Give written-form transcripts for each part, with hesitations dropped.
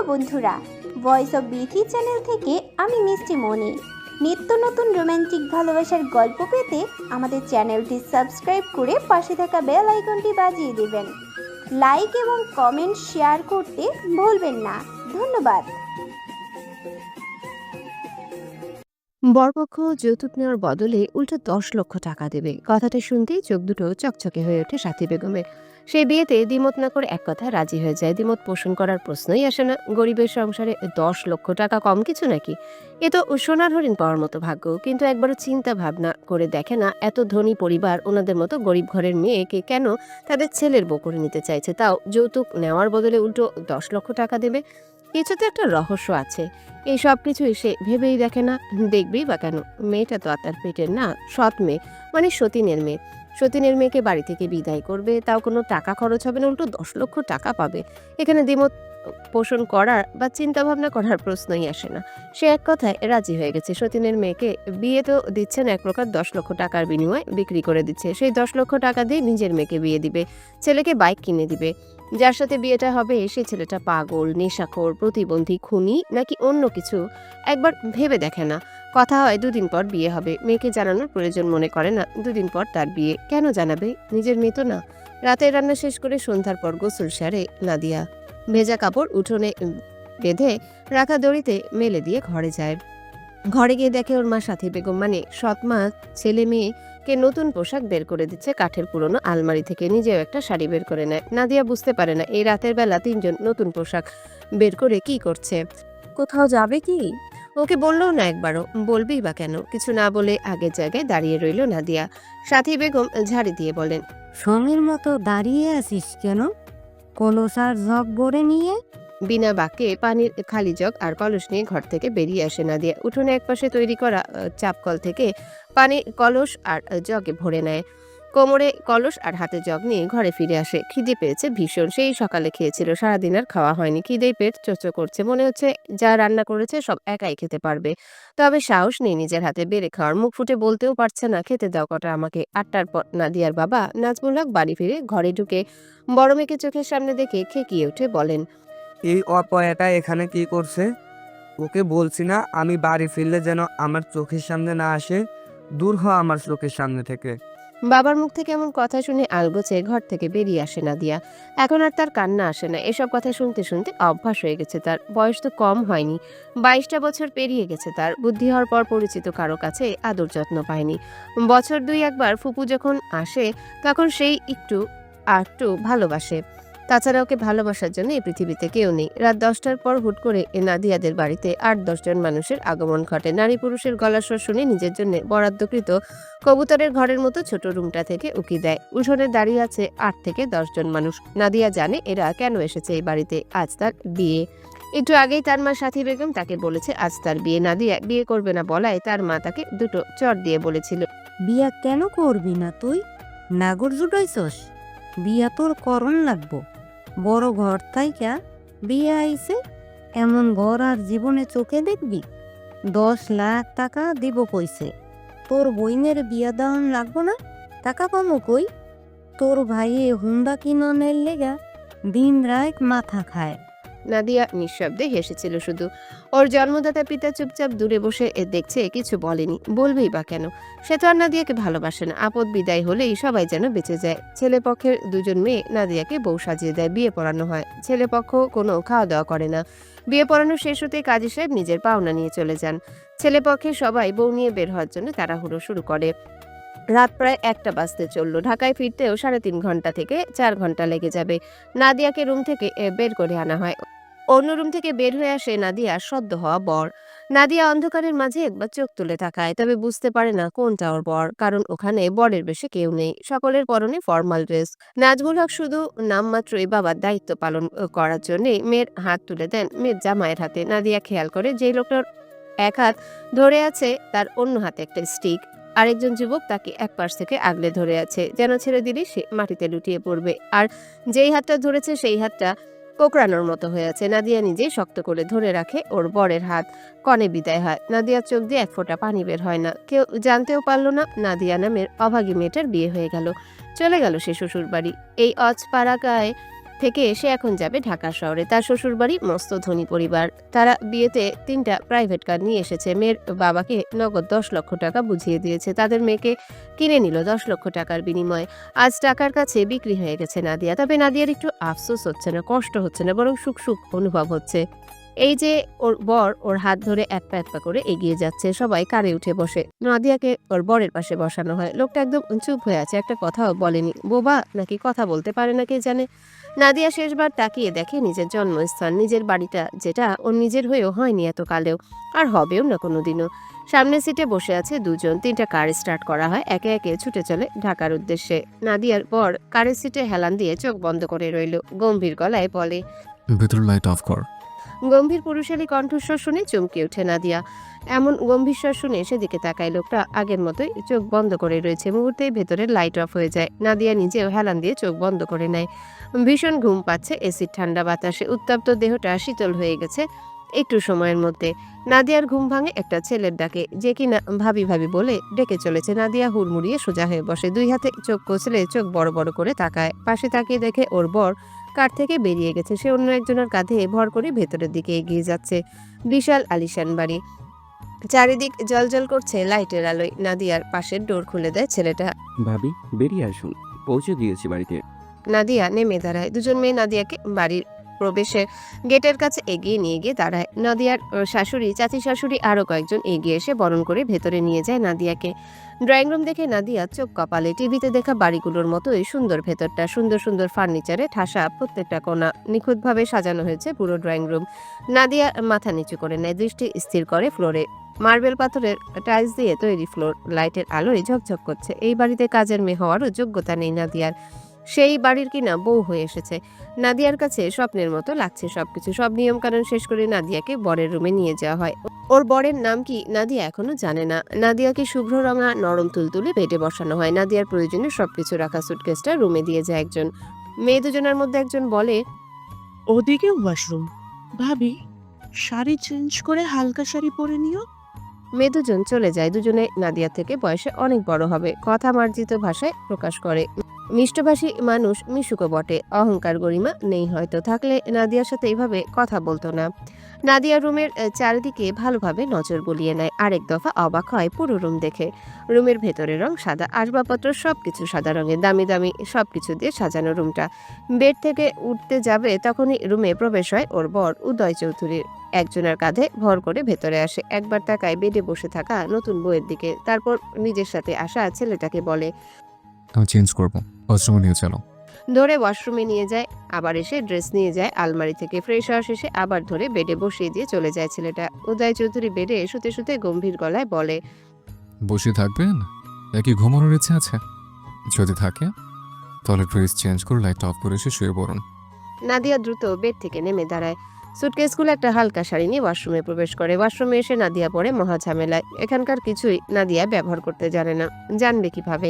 বন্ধুরা, voice of Bithi channel থেকে আমি মিষ্টি মনি। নিত্য নতুন রোমান্টিক ভালোবাসার গল্প পেতে আমাদের চ্যানেলটি সাবস্ক্রাইব করে পাশে থাকা বেল আইকনটি বাজিয়ে দেবেন। লাইক এবং কমেন্ট শেয়ার করতে ভুলবেন না। ধন্যবাদ। বরপক্ষ যৌতুক নেওয়ার বদলে উল্টো 10 লক্ষ টাকা দেবে। কথাটা শুনতেই চোখ দুটো চকচকে হয়ে ওঠে সাথী বেগমের। সেই বিয়েতে দ্বিমত না করে এক কথায় রাজি হয়ে যায়। দ্বিমত পোষণ করার প্রশ্নই আসে না। গরিবের সংসারে 10 লক্ষ টাকা কম কিছু নাকি? এ তো সোনার হরিণ পাওয়ার মতো ভাগ্য। কিন্তু একবারও চিন্তা ভাবনা করে দেখে না এত ধনী পরিবার ওনাদের মতো গরিব ঘরের মেয়েকে কেন তাদের ছেলের বউ করে নিতে চাইছে, তাও যৌতুক নেওয়ার বদলে উল্টো 10 লক্ষ টাকা দেবে। কিছুতে একটা রহস্য আছে। এই সব কিছুই সে ভেবেই দেখে না। দেখবেই বা কেন? মেয়েটা তো আর তার পেটের না, সৎ মেয়ে, মানে সতীনের মেয়ে। সতীনের মেয়েকে বাড়ি থেকে বিদায় করবে, তাও কোনো টাকা খরচ হবে না, উল্টো 10 লক্ষ টাকা পাবে। এখানে দ্বিমত পোষণ করার বা চিন্তা ভাবনা করার প্রশ্নই আসে না। সে এক কথায় রাজি হয়ে গেছে। সতীনের মেয়েকে বিয়ে তো দিচ্ছে না, এক প্রকার 10 লক্ষ টাকার বিনিময়ে বিক্রি করে দিচ্ছে। সেই 10 লক্ষ টাকা দিয়ে নিজের মেয়েকে বিয়ে দিবে, ছেলেকে বাইক কিনে দিবে। যার সাথে বিয়েটা হবে সেই ছেলেটা পাগল, নেশাখোর, প্রতিবন্ধী, খুনি নাকি অন্য কিছু একবার ভেবে দেখে না। কথা হয় 2 দিন পর বিয়ে হবে, মেয়েকে জানানোর প্রয়োজন মনে করে না। 2 দিন পর তার বিয়ে, কেন জানাবে? নিজের মেয়ে তো না। রাতের রান্না শেষ করে সন্ধ্যার পর গোসল সারে নাদিয়া ভেজা কাপড় উঠোনে বেঁধে রাখা দড়িতে মেলে দিয়ে ঘরে যায়। ঘরে গিয়ে দেখে ওর মা সাথী বেগম, মানে সৎ মা, ছেলে মেয়েকে নতুন পোশাক বের করে দিচ্ছে কাঠের পুরনো আলমারি থেকে। নিজেও একটা শাড়ি বের করে নেয়। নাদিয়া বুঝতে পারে না এই রাতের বেলা 3জন নতুন পোশাক বের করে কি করছে। কোথাও যাবে কি? ওকে বললেও না একবারও। বলবেই বা কেন? কিছু না বলে আগের জায়গায় দাঁড়িয়ে রইল নাদিয়া। সাথী বেগম ঝাড়ি দিয়ে বলেন, সঙ্গের মতো দাঁড়িয়ে আছিস কেন? কলস আর জগ ভরে নিয়ে। বিনা বাক্যে পানির খালি জগ আর কলস নিয়ে ঘর থেকে বেরিয়ে আসে নাদিয়া। উঠোনে একপাশে তৈরি করা চাপকল থেকে পানি কলস আর জগে ভরে নেয়। কোমরে কলস আর হাতে জগ নিয়ে ঘরে ফিরে আসে। খিদে পেয়েছে ভীষণ। সেই সকালে খেয়েছিল, সারাদিন আর খাওয়া হয়নি। খিদেই পেট চোচো করছে। মনে হচ্ছে যা রান্না করেছে সব একাই খেতে পারবে, তবে সাহস নেই নিজের হাতে বেড়ে খাওয়ার। মুখ ফুটে বলতেও পারছে না, খেতে দাও কটা আমাকে। 8টার পর নাদিয়ার বাবা নাজমুল হক বাড়ি ফিরে ঘরে ঢুকে বড় মেয়েকে চোখের সামনে দেখে খেকিয়ে উঠে বলেন, এই অপয়াটা এখানে কি করছে? ওকে বলছি না আমি বাড়ি ফিরলে যেন আমার চোখের সামনে না আসে। দূর হ আমার চোখের সামনে থেকে। বাবার মুখ থেকে এমন কথা শুনে আলগোছে ঘর থেকে বেরিয়ে আসে নাদিয়া। এখন আর তার কান্না আসে না। এসব কথা শুনতে শুনতে অভ্যাস হয়ে গেছে তার। বয়স তো কম হয়নি, 22টা বছর পেরিয়ে গেছে তার। বুদ্ধি হওয়ার পর পরিচিত কারো কাছে আদর যত্ন পায়নি। বছর 2 একবার ফুপু যখন আসে তখন সেই একটু আরটু ভালোবাসে। তাছাড়া ওকে ভালোবাসার জন্য এই পৃথিবীতে কেউ নেই। রাত 10টার পর হুট করে নাদিয়াদের বাড়িতে 8-10 জন মানুষের আগমন ঘটে। নারী পুরুষের গলার স্বর শুনে নিজের জন্য বরাদ্দকৃত কবুতরের ঘরের মতো ছোট রুমটা থেকে উকি দেয়। উঠোনে দাঁড়িয়ে আছে 8 থেকে 10 জন মানুষ। নাদিয়া জানে এরা কেন এসেছে এই বাড়িতে। আজ তার বিয়ে। একটু আগেই তার মা সাথী বেগম তাকে বলেছে আজ তার বিয়ে। নাদিয়া বিয়ে করবে না বলায় তার মা তাকে দুটো চড় দিয়ে বলেছিল, বিয়া কেন করবি না তুই? নাগর জুটাইছস? বিয়া তোর করণ লাগবো। বড় ঘর থাইকা বিয়ে আইছে, এমন ঘর আর জীবনে চোখে দেখবি? 10 লাখ টাকা দিব কইছে। তোর বইনের বিয়া দেওয়ান লাগবো না? টাকা পামো কই? তোর ভাইয়ে হুন্ডা কিননের লেগা দিন রাত মাথা খায়। নাদিয়া নিঃশব্দে হেসেছিল শুধু। ওর জন্মদাতা পিতা চুপচাপ দূরে বসে দেখছে, কিছু বলেনি। বলবেই বা কেন? সে তো আর নাদিয়াকে ভালোবাসে না। আপদ বিদায় হলেই সবাই যেন বেঁচে যায়। ছেলে পক্ষের 2জন মেয়ে নাদিয়াকে বউ সাজিয়ে দেয়, বিয়ে পড়ানো হয়। ছেলে পক্ষ কোনো খাওয়া দাওয়া করে না। বিয়ে পড়ানো শেষ হতেই কাজী সাহেব নিজের পাওনা নিয়ে চলে যান। ছেলে পক্ষে সবাই বউ নিয়ে বের হওয়ার জন্য তাড়াহুড়ো শুরু করে। রাত প্রায় 1টা বাজতে চলল। ঢাকায় ফিরতেও 3.5 ঘন্টা থেকে 4 ঘন্টা লেগে যাবে। নাদিয়াকে রুম থেকে বের করে আনা হয়। অন্য রুম থেকে বের হয়ে আসে নাদিয়ার সদ্য হওয়া বর। নাদিয়া অন্ধকারের মাঝে একবার চোখ তুলে তাকায়, তবে বুঝতে পারে না কোনটা ওর বর, কারণ ওখানে বরের বেশে কেউ নেই। সকলের পরনে ফর্মাল ড্রেস। নাজমুল হক শুধু নামমাত্রই বাবার দায়িত্ব পালন করার জন্য মেয়ের হাত তুলে দেন মেয়ের জামাইয়ের হাতে। নাদিয়া খেয়াল করে যে লোকটার এক হাত ধরে আছে তার অন্য হাতে একটা স্টিক। আরেকজন যুবক তাকে এক পাশ থেকে আগলে ধরে আছে, যেন ছেড়ে দিলে সে মাটিতে লুটিয়ে পড়বে। আর যেই হাতটা ধরেছে সেই হাতটা কোকড়ানোর মতো হয়ে আছে। নাদিয়া নিজেই শক্ত করে ধরে রাখে ওর বরের হাত। কনে বিদায় হয়। নাদিয়ার চোখ দিয়ে এক ফোঁটা পানি বের হয় না। কেউ জানতেও পারল না নাদিয়া নামের অভাগী মেয়েটার বিয়ে হয়ে গেল। চলে গেল সে শ্বশুর বাড়ি। এই অজপাড়া গায়ে থেকে সে এখন যাবে ঢাকা শহরে। তার শ্বশুরবাড়ি মস্ত ধনী পরিবার। তারা বিয়েতে ৩টা প্রাইভেট কার নিয়ে এসেছে। মেয়ের বাবাকে নগদ ১০ লক্ষ টাকা বুঝিয়ে দিয়েছে। তাদের মেয়েকে কিনে নিল ১০ লক্ষ টাকার বিনিময়ে। আজ টাকার কাছে বিক্রি হয়ে গেছে নাদিয়া। তবে নাদিয়ার একটু আফসোস হচ্ছে না, কষ্ট হচ্ছে না, বরং সুখ সুখ অনুভব হচ্ছে। এই যে ওর বর ওর হাত ধরে এক পা করে এগিয়ে যাচ্ছে, সবাই কারে উঠে বসে। নাদিয়াকে ওর বরের পাশে বসানো হয়। লোকটা একদম চুপ হয়ে আছে, একটা কথাও বলেনি। বোবা নাকি কথা বলতে পারে না কে জানে। নাদিয়া শেষবার তাকিয়ে দেখে নিজের জন্মস্থান, নিজের বাড়িটা, যেটা ওর নিজের হয়েও হয়নি এতকালেও, আর হবেও না কোনোদিনও। সামনের সিটে বসে আছে দুজন। ৩টা কার স্টার্ট করা হয়, একে একে ছুটে চলে ঢাকার উদ্দেশ্যে। নাদিয়ার বর কারের সিটে হেলান দিয়ে চোখ বন্ধ করে রইল। গম্ভীর গলায় বলে, ভেতর লাইট অফ কর। গম্ভীর পুরুষালী কণ্ঠস্বর শুনে চমকে ওঠে নাদিয়া। এমন গম্ভীর স্বর শুনে সেদিকে তাকায়। লোকটা আগের মতোই চোখ বন্ধ করে রয়েছে। মুহূর্তেই ভেতরের লাইট অফ হয়ে যায়। নাদিয়া নিজেও হেলান দিয়ে চোখ বন্ধ করে নেয়। ভীষণ ঘুম পাচ্ছে এসির ঠান্ডা বাতাসে। উত্তপ্ত দেহটা শীতল হয়ে গেছে একটু সময়ের মধ্যে। নাদিয়ার ঘুম ভাঙে একটা ছেলের ডাকে, যে কিনা ভাবি ভাবি বলে ডেকে চলেছে। নাদিয়া হুড়মুড়িয়ে সোজা হয়ে বসে, ২ হাতে চোখ কচলে চোখ বড় বড় করে তাকায়। পাশে তাকিয়ে দেখে ওর বর কার থেকে বেরিয়ে গেছে। সে অন্য একজনের কাঁধে ভর করে ভেতরের দিকে এগিয়ে যাচ্ছে। বিশাল আলিশান বাড়ি, চারিদিক জলজল করছে লাইটের আলোয়। নাদিয়ার পাশের ডোর খুলে দেয় ছেলেটা। ভাবি বেরিয়ে আসুন, পৌঁছে দিয়েছি বাড়িতে। নাদিয়া নেমে দাঁড়ায়। দুজন মেয়ে নাদিয়াকে বাড়ির প্রবেশে গেটের কাছে এগিয়ে নিয়ে গিয়ে দাঁড়ায়। নাদিয়ার শাশুড়ি, চাচি শাশুড়ি, আরো কয়েকজন এগিয়ে এসে বরণ করে ভেতরে নিয়ে যায় নাদিয়াকে। ড্রয়িং রুম দেখে নাদিয়া চোখ কপালে। টিভিতে দেখা বাড়িগুলোর মতোই সুন্দর ভেতরটা। সুন্দর সুন্দর ফার্নিচারে ঠাসা প্রত্যেকটা কোণা। নিখুঁতভাবে সাজানো হয়েছে পুরো ড্রয়িং রুম। নাদিয়া মাথা নিচু করে নেয়, দৃষ্টি স্থির করে ফ্লোরে। মার্বেল পাথরের টাইলস দিয়ে তৈরি ফ্লোর লাইটের আলোয় ঝকঝক করছে। এই বাড়িতে কাজের মেয়ে হওয়ারও যোগ্যতা নেই নাদিয়ার। সেই বাড়ির কিনা বউ হয়ে এসেছে। নাদিয়ার কাছে স্বপ্নের মতো লাগছে সবকিছু। সব নিয়ম কানুন শেষ করে নাদিয়াকে বরের রুমে নিয়ে যাওয়া হয়। ওর বরের নাম কি নাদিয়া এখনো জানে না। নাদিয়াকে শুভ্র রঙা নরম তুলতুলে বেডে বসানো হয়। নাদিয়ার প্রয়োজনে সবকিছু রাখা সুটকেসটা রুমে দিয়ে যায় একজন। মেয়ে দুজনের মধ্যে একজন বলে, ওদিকে ওয়াশরুম। ভাবি, শাড়ি চেঞ্জ করে হালকা শাড়ি পরে নিও। মেয়ে দুজন চলে যায়। দুজনে নাদিয়া থেকে বয়সে অনেক বড় হবে। কথা মার্জিত ভাষায় প্রকাশ করে। মিষ্টভাষী মানুষ, মিশুকও বটে। অহংকার গরিমা নেই হয়তো, থাকলে নাদিয়ার সাথে এইভাবে কথা বলতো না। নাদিয়া রুমের চারিদিকে ভালোভাবে নজর বুলিয়ে নেয়। আরেক দফা অবাক হয় পুরো রুম দেখে। রুমের ভেতরের রং সাদা, আসবাবপত্র সবকিছু সাদা রঙের, দামি দামি সবকিছু দিয়ে সাজানো রুমটা। বেড থেকে উঠতে যাবে তখনই রুমে প্রবেশ হয় ওর বর উদয় চৌধুরীর। একজনের কাঁধে ভর করে ভেতরে আসে। একবার তাকায় বেডে বসে থাকা নতুন বউয়ের দিকে, তারপর নিজের সাথে আসা ছেলেটাকে বলে, আমি চেঞ্জ করবো, ওয়াশরুমে নিয়ে চলো। ধরে ওয়াশরুমে নিয়ে যায়। আবার এসে ড্রেস নিয়ে যায় আলমারি থেকে। ফ্রেশ হওয়া শেষে আবার ধরে বেডে বসিয়ে দিয়ে চলে যায় ছেলেটা। উদয় চৌধুরী বেডে শুতে শুতে গম্ভীর গলায় বলে, বসে থাকবেন নাকি ঘুমানোর ইচ্ছে আছে? যদি থাকে তাহলে ড্রেস চেঞ্জ করে লাইট অফ করে এসে শুয়ে পড়ুন। নাদিয়া দ্রুত বেড থেকে নেমে দাঁড়ায়। সুটকেসগুলো একটা হালকা শাড়ি নিয়ে ওয়াশরুমে প্রবেশ করে। ওয়াশরুমে এসে নাদিয়া পড়ে মহা ঝামেলায়। এখানকার কিছুই নাদিয়া ব্যবহার করতে জানে না। জানবে কিভাবে?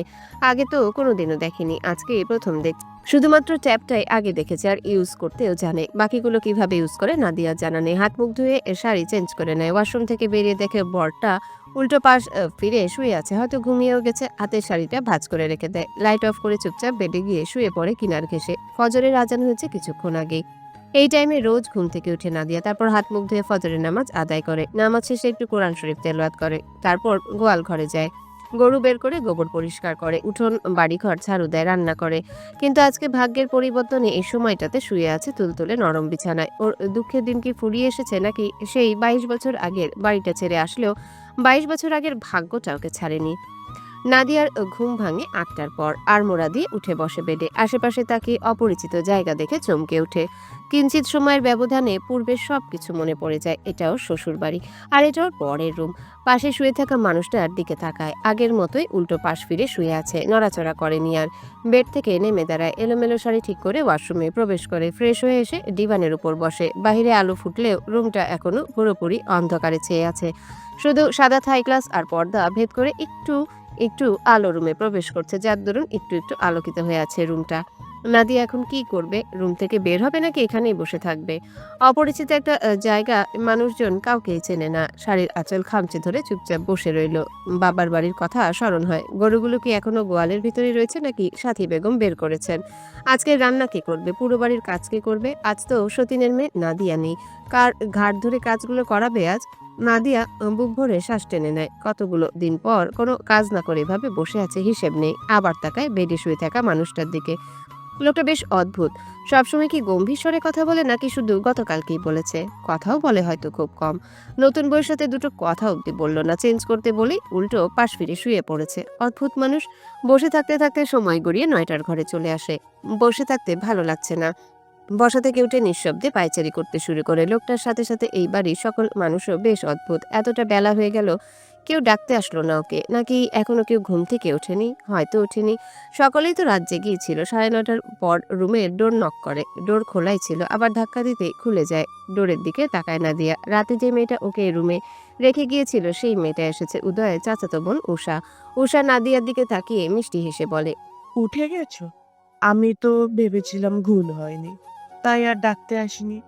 আগে তো কোনোদিনও দেখেনি, আজকে প্রথম দেখ। শুধুমাত্র ট্যাপটাই আগে দেখেছে আর ইউজ করতেও জানে। বাকিগুলো কিভাবে ইউজ করে নাদিয়া জানা নেই। হাত মুখ ধুয়ে শাড়ি চেঞ্জ করে নেয়। ওয়াশরুম থেকে বেরিয়ে দেখে বরটা উল্টো পাশ ফিরে শুয়ে আছে, হয়তো ঘুমিয়েও গেছে। হাতের শাড়িটা ভাঁজ করে রেখে দেয়। লাইট অফ করে চুপচাপ বেডে গিয়ে শুয়ে পড়ে কিনার ঘেঁষে। ফজরের আজান হয়েছে কিছুক্ষণ আগেই। এই টাইমে রোজ ঘুম থেকে উঠে নাদিয়া, তারপর হাত মুখ ধুয়ে ফজরের নামাজ আদায় করে। নামাজ শেষে একটু কোরআন শরীফ তেলাওয়াত করে। তারপর গোয়াল ঘরে যায়। গরু বের করে গোবর পরিষ্কার করে, উঠোন বাড়িঘর ঝাড়ু দেয়, রান্না করে। কিন্তু আজকে ভাগ্যের পরিবর্তনে এই সময়টাতে শুয়ে আছে তুলতুলে নরম বিছানায়। ওর দুঃখের দিন কি ফুরিয়ে এসেছে, নাকি সেই 22 বছর আগের বাড়িটা ছেড়ে আসলেও 22 বছর আগের ভাগ্যটা ওকে ছাড়েনি। নাদিয়ার ঘুম ভাঙে 8টার পর। আড়মোড়া দিয়ে উঠে বসে বেডে। আশেপাশে তাকে অপরিচিত জায়গা দেখে চমকে ওঠে। কিঞ্চিত সময়ের ব্যবধানে পূর্বের সবকিছু মনে পড়ে যায়। এটাও শ্বশুর বাড়ি, আর এটাও পরের রুম। পাশে শুয়ে থাকা মানুষটার দিকে তাকায়। আগের মতোই উল্টো পাশ ফিরে শুয়ে আছে, নড়াচড়া করেনি আর। বেড থেকে নেমে দাঁড়ায়। এলোমেলো শাড়ি ঠিক করে ওয়াশরুমে প্রবেশ করে। ফ্রেশ হয়ে এসে ডিভানের উপর বসে। বাহিরে আলো ফুটলেও রুমটা এখনো পুরোপুরি অন্ধকারে ছেয়ে আছে। শুধু সাদা থাই গ্লাস আর পর্দা ভেদ করে একটু একটু আলো রুমে প্রবেশ করছে, যার দরুন একটু একটু আলোকিত হয়ে আছে রুমটা। নাদিয়া এখন কি করবে? রুম থেকে বের হবে নাকি এখানেই বসে থাকবে? অপরিচিত একটা জায়গা, মানুষজন কাউকেই চেনে না। শাড়ির আঁচল খামচে ধরে চুপচাপ বসে রইল। বাবার বাড়ির কথা স্মরণ হয়। গরুগুলো কি এখনো গোয়ালের ভিতরে রয়েছে নাকি সাথী বেগম বের করেছেন? আজকে রান্না কে করবে? পুরো বাড়ির কাজ কে করবে? আজ তো সতীনের মেয়ে নাদিয়া নেই। কার ঘাড় ধরে কাজগুলো করাবে আজ? নাদিয়া বুক ভরে শ্বাস টেনে নেয়। কতগুলো দিন পর কোনো কাজ না করে এভাবে বসে আছে, হিসেব নেই। আবার তাকায় বেডে শুয়ে থাকা মানুষটার দিকে। লোকটা বেশ অদ্ভুত। সবসময় কি গম্ভীর স্বরে কথা বলে নাকি শুধু গতকালকেই বলেছে? কথাও বলে হয়তো খুব কম। নতুন বউয়ের সাথে দুটো কথা অব্দি বলল না, চেঞ্জ করতে বলেই উল্টো পাশ ফিরে শুয়ে পড়েছে। অদ্ভুত মানুষ। বসে থাকতে থাকতে সময় গড়িয়ে 9টার ঘরে চলে আসে। বসে থাকতে ভালো লাগছে না। বসা থেকে উঠে নিঃশব্দে পায়চারি করতে শুরু করে। লোকটার সাথে সাথে এই বাড়ির সকল মানুষও বেশ অদ্ভুত। এতটা বেলা হয়ে গেল, কেউ ডাকতে আসলো না ওকে? নাকি এখনো কেউ ঘুম থেকে ওঠেনি? হয়তো ওঠেনি। সকলেই তো রাত জেগেই ছিল। 9:30টার পর রুমের ডোর নক করে। ডোর খোলাই ছিল, আবার ধাক্কা দিতে খুলে যায়। ডোরের দিকে তাকায় নাদিয়া। রাতে যে মেয়েটা ওকে রুমে রেখে গিয়েছিল সেই মেয়েটা এসেছে, উদয়ের চাচাতো বোন উষা। উষা নাদিয়ার দিকে তাকিয়ে মিষ্টি হেসে বলে, উঠে গেছো? আমি তো ভেবেছিলাম ঘুম হয়নি, তাই আর ডাকতে আসিনি।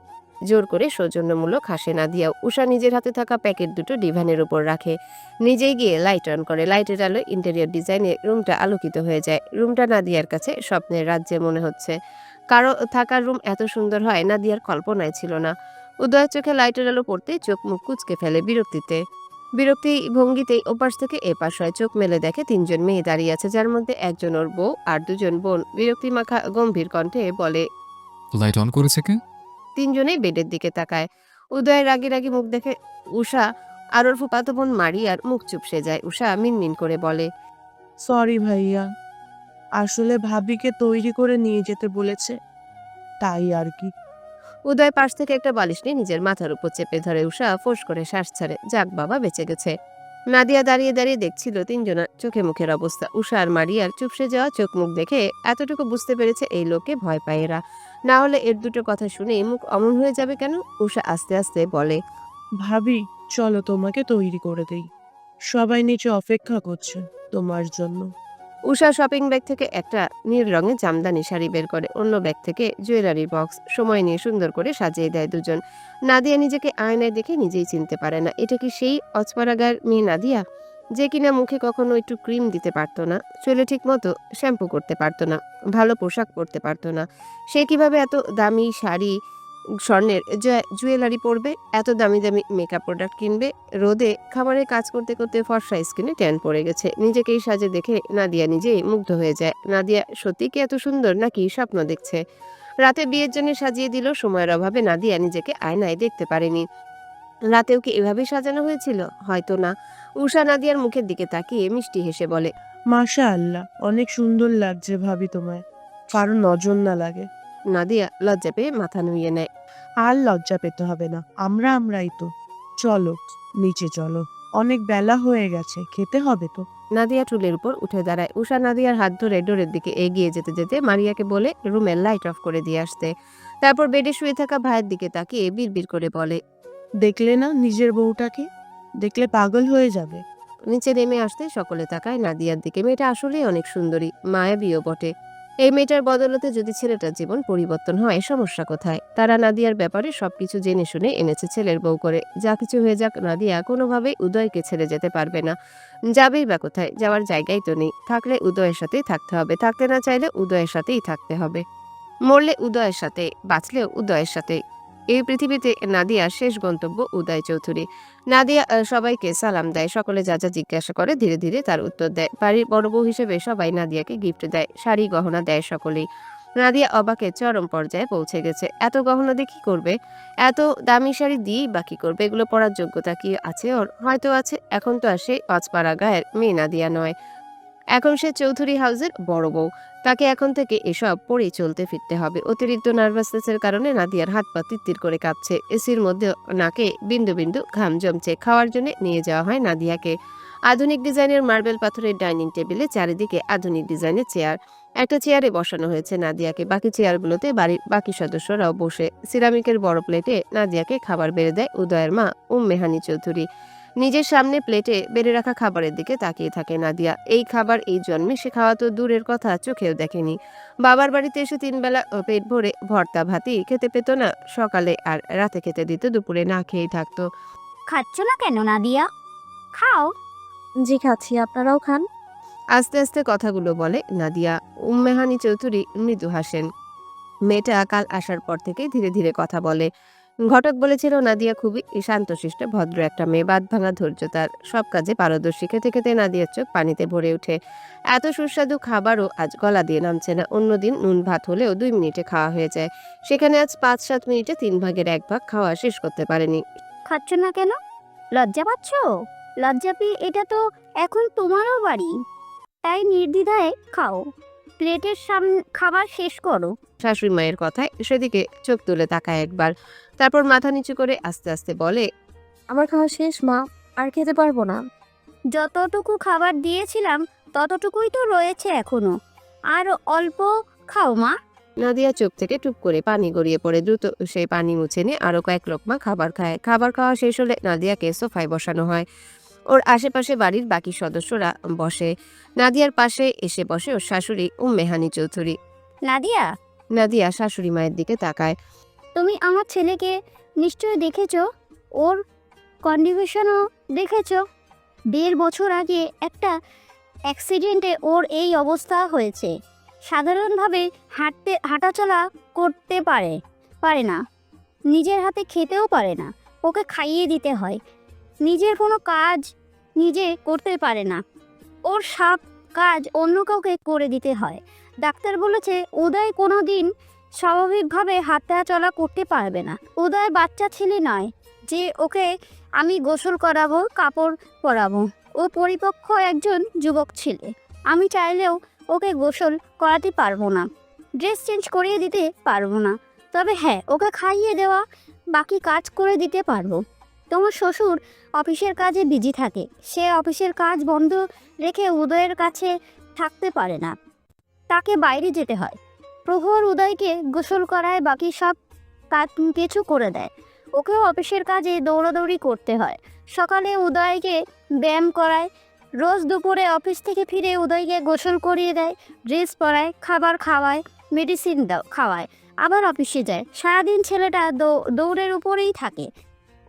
জোর করে সৌজন্যমূলক হাসে নাদিয়া। উষা নিজের হাতে থাকা প্যাকেট দুটো ডিভানের উপর রাখে। নিজেই গিয়ে লাইট অন করে। লাইটের আলো ইন্টেরিয়র ডিজাইনে রুমটা আলোকিত হয়ে যায়। রুমটা নাদিয়ার কাছে স্বপ্নের রাজ্যে মনে হচ্ছে। কারো থাকার রুম এত সুন্দর হয় নাদিয়ার কল্পনায় ছিল না। উদয়ের চোখে লাইটের আলো পড়তেই চোখ মুখ কুঁচকে ফেলে বিরক্তিতে। বিরক্তি ভঙ্গিতেই ওপাশ থেকে এপাশ হয়। চোখ মেলে দেখে 3জন মেয়ে দাঁড়িয়ে আছে, যার মধ্যে একজন ওর বউ আর 2জন বোন। বিরক্তি মাখা গম্ভীর কণ্ঠে বলে, লাইট অন করেছে কে? 3জনেই বেডের দিকে তাকায়। উদয়ের রাগী রাগী মুখ দেখে উষা আর ওর ফুফাতো বোন মারিয়ার মুখ চুপসে যায়। উষা মিনমিন করে বলে, সরি ভাইয়া, আসলে ভাবিকে তৈরি করে নিয়ে যেতে বলেছে, তাই আর কি। উদয় পাশ থেকে একটা বালিশ নিয়ে নিজের মাথার উপর চেপে ধরে। উষা ফোঁস করে শ্বাস ছাড়ে। যাক বাবা, বেঁচে গেছে। নাদিয়া দাঁড়িয়ে দাঁড়িয়ে দেখছিল তিনজনের চোখে মুখের অবস্থা। উষা আর মারিয়ার চুপসে যাওয়া চোখ মুখ দেখে এতটুকু বুঝতে পেরেছে এই লোকে ভয় পায় এরা। না হলে এর দুটো কথা শুনে মুখ অমন হয়ে যাবে কেন? উষা আস্তে আস্তে বলে, ভাবি, চলো তোমাকে তৈরি করে দেই। সবাই নিচে অপেক্ষা করছে তোমার জন্য। উষা শপিং ব্যাগ থেকে একটা নীল রঙের জামদানি শাড়ি বের করে। অন্য ব্যাগ থেকে জুয়েলারি বক্স সময় নিয়ে সুন্দর করে সাজিয়ে দেয় দুজন। নাদিয়া নিজেকে আয়নায় দেখে নিজেই চিনতে পারে না। এটা কি সেই অচপাড়াগার মেয়ে নাদিয়া, যে কিনা মুখে কখনো একটু ক্রিম দিতে পারতো না, চুলে ঠিক মতো শ্যাম্পু করতে পারতো না, ভালো পোশাক পরতে পারতো না? সে কিভাবে এত দামি শাড়ি, স্বর্ণের জুয়েলারি পরবে, এত দামি দামি মেকআপ প্রোডাক্ট কিনবে? রোদে খাবারের কাজ করতে করতে ফর্সা স্কিনে ট্যান পড়ে গেছে। নিজেকেই সাজে দেখে নাদিয়া নিজেই মুগ্ধ হয়ে যায়। নাদিয়া সত্যি কি এত সুন্দর নাকি স্বপ্ন দেখছে? রাতে বিয়ের জন্য সাজিয়ে দিল, সময়ের অভাবে নাদিয়া নিজেকে আয়নায় দেখতে পারেনি। রাতেও কি এভাবেই সাজানো হয়েছিল? হয়তো না। উষা নাদিয়ার মুখের দিকে তাকিয়ে মিষ্টি হেসে বলে, মাশা আল্লাহ, অনেক সুন্দর লাগছে ভাবি তোমায়, কারো নজর না লাগে। নাদিয়া লজ্জা পেয়ে মাথা নুইয়ে নেয়। আর লজ্জা পেতে হবে না, আমরাই তো। চলো নিচে চলো, অনেক বেলা হয়ে গেছে, খেতে হবে তো। নাদিয়া টুলের উপর উঠে দাঁড়ায়। উষা নাদিয়ার হাত ধরে ডোরের দিকে এগিয়ে যেতে যেতে মারিয়াকে বলে রুমের লাইট অফ করে দিয়ে আসতে। তারপর বেডে শুয়ে থাকা ভাইয়ের দিকে তাকিয়ে বিড়বিড় করে বলে, দেখলে না নিজের বউটাকে, দেখলে পাগল হয়ে যাবে। নিচে নেমে আসতে সকলে তাকায় নাদিয়ার দিকে। মেয়েটা আসলেই অনেক সুন্দরী, মায়াবীও বটে। এই মেয়েটার বদলতে যদি ছেলেটার জীবন পরিবর্তন হয়, সমস্যা কোথায়? তারা নাদিয়ার ব্যাপারে সবকিছু জেনে শুনে এনেছে ছেলের বউ করে। যা কিছু হয়ে যাক, নাদিয়া কোনোভাবেই উদয়কে ছেড়ে যেতে পারবে না। যাবেই বা কোথায়? যাওয়ার জায়গাই তো নেই। থাকলে উদয়ের সাথেই থাকতে হবে, থাকতে না চাইলে উদয়ের সাথেই থাকতে হবে। মরলে উদয়ের সাথে, বাঁচলেও উদয়ের সাথে। এই পৃথিবীতে নাদিয়ার শেষ গন্তব্য উদয় চৌধুরী। নাদিয়া সবাইকে সালাম দেয়। সকলে যা যা জিজ্ঞাসা করে ধীরে ধীরে তার উত্তর দেয়। বাড়ির বড় বউ হিসেবে সবাই নাদিয়াকে গিফট দেয়, শাড়ি গহনা দেয় সকলেই। নাদিয়া অবাকে চরম পর্যায়ে পৌঁছে গেছে। এত গহনা দিয়ে কি করবে? এত দামি শাড়ি দিয়েই বা কি করবে? এগুলো পরার যোগ্যতা কি আছে ওর? হয়তো আছে। এখন তো আর সেই পাঁচপাড়া গায়ের মেয়ে নাদিয়া নয়। এখন সে চৌধুরী হাউসের বড় বউ। তাকে এখন থেকে এসব পরেই চলতে ফিরতে হবে। অতিরিক্ত নার্ভাসনেসের কারণে নাদিয়ার হাত পা তিত্তির করে কাঁপছে। এসির মধ্যে নাকে বিন্দু বিন্দু ঘাম জমছে। খাওয়ার জন্য নিয়ে যাওয়া হয় নাদিয়াকে। আধুনিক ডিজাইনের মার্বেল পাথরের ডাইনিং টেবিলে চারিদিকে আধুনিক ডিজাইনের চেয়ার। একটা চেয়ারে বসানো হয়েছে নাদিয়াকে। বাকি চেয়ারগুলোতে বাড়ির বাকি সদস্যরাও বসে। সিরামিকের বড় প্লেটে নাদিয়াকে খাবার বেড়ে দেয় উদয়ের মা মেহানি চৌধুরী। নিজের সামনে প্লেটে বেড়ে রাখা খাবারের দিকে তাকিয়ে থাকে নাদিয়া। এই খাবার এই জন্মে সে খাওয়া তো দূরের কথা, চোখেও দেখেনি। বাবার বাড়িতে এসে 3 বেলা পেট ভরে ভর্তা ভাতই খেতে পেত না। সকালে আর রাতে খেতে দিত, দুপুরে না খেয়েই থাকতো। খাচ্ছ না কেন নাদিয়া? খাও। জি খাচ্ছি, আপনারাও খান। আস্তে আস্তে কথাগুলো বলে নাদিয়া। মেহানি চৌধুরী মৃদু হাসেন। মেয়েটা কাল আসার পর থেকে ধীরে ধীরে কথা বলে। ঘটক বলেছিল নাদিয়া খুবই শান্তশিষ্ট ভদ্র একটা মেয়ে, বাদ ভাঙা ধৈর্য তার, সব কাজে পারদর্শী। খেতে খেতে নাদিয়ার চোখ পানিতে ভরে ওঠে। এত সুস্বাদু খাবারও আজ গলা দিয়ে নামছে না। অন্যদিন নুন ভাত হলেও 2 মিনিটে খাওয়া হয়ে যায়, সেখানে আজ 5-7 মিনিটে 3 ভাগের 1 ভাগ খাওয়া শেষ করতে পারেনি। খাচ্ছ না কেন? লজ্জা পাচ্ছ? লজ্জা পেয়ে, এটা তো এখন তোমারও বাড়ি, তাই নির্দ্বিধায় খাও। প্লেটের সামনে খাবার শেষ করো। শাশুড়ি মায়ের কথায় সেদিকে চোখ তুলে তাকায় একবার, তারপর মাথা নিচু করে আস্তে আস্তে বলে, আমার খাওয়া শেষ মা, আর খেতে পারবো না। যতটুকু খাবার দিয়েছিলাম ততটুকুই তো রয়েছে এখনো, আর অল্প খাও মা। নাদিয়া চোখ থেকে টুপ করে পানি গড়িয়ে পড়ে। দ্রুত সেই পানি মুছে নিয়ে আরো কয়েক লোকমা খাবার খায়। খাবার খাওয়া শেষ হলে নাদিয়াকে সোফায় বসানো হয়। ওর আশেপাশে বাড়ির বাকি সদস্যরা বসে। নাদিয়ার পাশে এসে বসে ওর শাশুড়ি মেহানি চৌধুরী। নাদিয়া, নাদিয়া শাশুড়ি মায়ের দিকে তাকায়। তুমি আমার ছেলেকে নিশ্চয়ই দেখেছো, ওর কন্ডিশনও দেখেছো। 1.5 বছর আগে একটা অ্যাক্সিডেন্টে ওর এই অবস্থা হয়েছে। সাধারণভাবে হাঁটাচলা করতে পারে না, নিজের হাতে খেতেও পারে না, ওকে খাইয়ে দিতে হয়। নিজের কোনো কাজ নিজে করতে পারে না, ওর সব কাজ অন্য কাউকে করে দিতে হয়। ডাক্তার বলেছে উদয় কোনো দিন স্বাভাবিকভাবে হাঁটাচলা করতে পারবে না। উদয় বাচ্চা ছেলে নয় যে ওকে আমি গোসল করাবো, কাপড় পরাবো। ও পরিপক্ক একজন যুবক ছেলে। আমি চাইলেও ওকে গোসল করাতে পারবো না, ড্রেস চেঞ্জ করিয়ে দিতে পারবো না, তবে হ্যাঁ, ওকে খাইয়ে দেওয়া, বাকি কাজ করে দিতে পারবো। তোমার শ্বশুর অফিসের কাজে বিজি থাকে, সে অফিসের কাজ বন্ধ রেখে উদয়ের কাছে থাকতে পারে না, তাকে বাইরে যেতে হয়। প্রহর উদয়কে গোসল করায়, বাকি সব কাজ কিছু করে দেয়। ওকেও অফিসের কাজে দৌড়াদৌড়ি করতে হয়। সকালে উদয়কে ব্যায়াম করায়, রোজ দুপুরে অফিস থেকে ফিরে উদয়কে গোসল করিয়ে দেয়, ড্রেস পরায়, খাবার খাওয়ায়, মেডিসিন খাওয়ায়, আবার অফিসে যায়। সারাদিন ছেলেটা দৌড়ের উপরেই থাকে।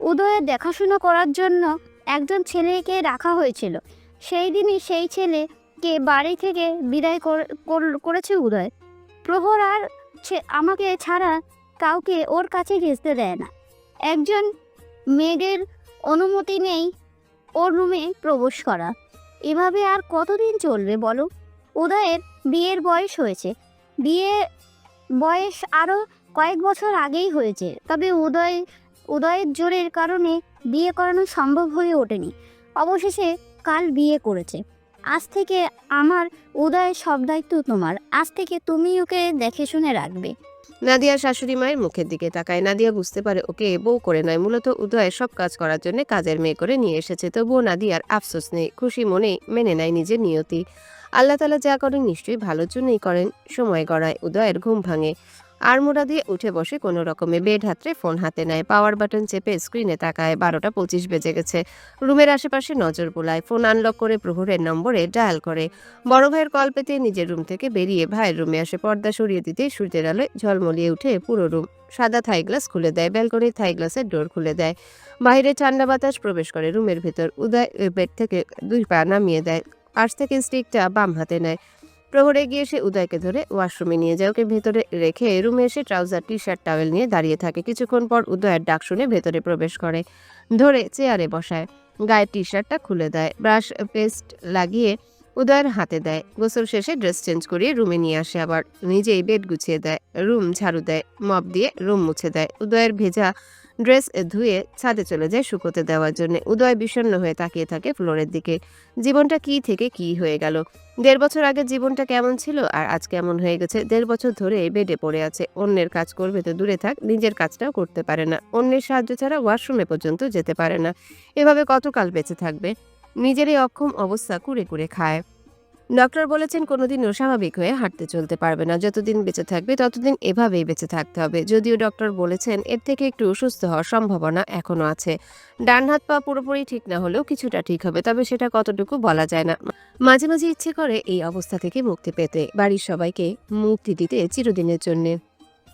উদয়ের দেখাশোনা করার জন্য একজন ছেলেকে রাখা হয়েছিল। সেই দিনই সেই ছেলেকে বাড়ি থেকে বিদায় করেছে উদয়। প্রহর আর আমাকে ছাড়া কাউকে ওর কাছে ঘেঁচতে দেয় না। একজন মেয়েদের অনুমতি নেই ওর রুমে প্রবেশ করা। এভাবে আর কতদিন চলবে বলো? উদয়ের বিয়ের বয়স হয়েছে, বয়স আরও কয়েক বছর আগেই হয়েছে, তবে উদয়ের জোরের কারণে বিয়ে করানো সম্ভব হয়ে ওঠেনি। অবশেষে কাল বিয়ে করেছে। আজ থেকে আমার উদয়ের সব দায়িত্ব তোমার। আজ থেকে তুমি ওকে দেখে শুনে রাখবে। নাদিয়া শাশুড়ি মায়ের মুখের দিকে তাকায়। নাদিয়া বুঝতে পারে ওকে বউ করে নয়, মূলত উদয় সব কাজ করার জন্য কাজের মেয়ে করে নিয়ে এসেছে। তবুও নাদিয়ার আফসোস নেই, খুশি মনে মেনে নেয় নিজের নিয়তি। আল্লাহ তাআলা যা করেন নিশ্চয়ই ভালোর জন্যই করেন। সময় গড়ায়, উদয়ের ঘুম ভাঙে। আড়মোড়া দিয়ে উঠে বসে কোনো রকমে, বেড হাতড়ে ফোন হাতে নেয়, পাওয়ার বাটন চেপে স্ক্রিনে তাকায়। 12টা 25 বেজে গেছে। রুমের আশেপাশে নজর বোলায়, ফোন আনলক করে প্রহরের নম্বরে ডায়াল করে। বড় ভাইয়ের কল পেতে নিজের রুম থেকে বেরিয়ে ভাইয়ের রুমে আসে। পর্দা সরিয়ে দিতে সূর্যের আলোয় ঝলমলিয়ে উঠে পুরো রুম। সাদা থাই গ্লাস খুলে দেয়, ব্যালকনির থাই গ্লাসের ডোর খুলে দেয়। বাইরে ঠান্ডা বাতাস প্রবেশ করে রুমের ভেতর। উদয় বেড থেকে 2 পা নামিয়ে দেয়, পাশ থেকে স্টিকটা বাম হাতে নেয়। প্রহরে গিয়ে সে উদয়কে ধরে ওয়াশরুমে নিয়ে যায়। ওকে ভেতরে রেখে রুমে এসে ট্রাউজার টি শার্ট টাওয়েল নিয়ে দাঁড়িয়ে থাকে। কিছুক্ষণ পর উদয়ের ডাক শুনে ভেতরে প্রবেশ করে, ধরে চেয়ারে বসায়, গায়ের টি শার্টটা খুলে দেয়, ব্রাশ পেস্ট লাগিয়ে উদয়ের হাতে দেয়। গোসল শেষে ড্রেস চেঞ্জ করিয়ে রুমে নিয়ে আসে, আবার নিজেই বেড গুছিয়ে দেয়, রুম ঝাড়ু দেয়, মপ দিয়ে রুম মুছে দেয়। উদয়ের ভেজা ড্রেস ধুয়ে ছাদে চলে যায় শুকোতে দেওয়ার জন্য। উদয় বিষণ্ণ হয়ে তাকিয়ে থাকে ফ্লোরের দিকে। জীবনটা কি থেকে কি হয়ে গেল? 1.5 বছর আগে জীবনটা কেমন ছিল আর আজ কেমন হয়ে গেছে। 1.5 বছর ধরে বেডে পড়ে আছে। অন্যের কাজ করবে তো দূরে থাক, নিজের কাজটাও করতে পারে না। অন্যের সাহায্য ছাড়া ওয়াশরুমে পর্যন্ত যেতে পারে না। এভাবে কতকাল বেঁচে থাকবে? নিজের এই অক্ষম অবস্থা কুরে কুরে খায়। ডক্টর বলেছেন কোনোদিনও স্বাভাবিক হয়ে হাঁটতে চলতে পারবে না, যতদিন বেঁচে থাকবে ততদিন এভাবেই বেঁচে থাকতে হবে। যদিও ডক্টর বলেছেন এর থেকে একটু সুস্থ হওয়ার সম্ভাবনা এখনো আছে। ডান হাত পা পুরোপুরি ঠিক না হলেও কিছুটা ঠিক হবে, তবে সেটা কতটুকু বলা যায় না। মাঝে মাঝে ইচ্ছে করে এই অবস্থা থেকে মুক্তি পেতে, বাড়ির সবাইকে মুক্তি দিতে চিরদিনের জন্যে।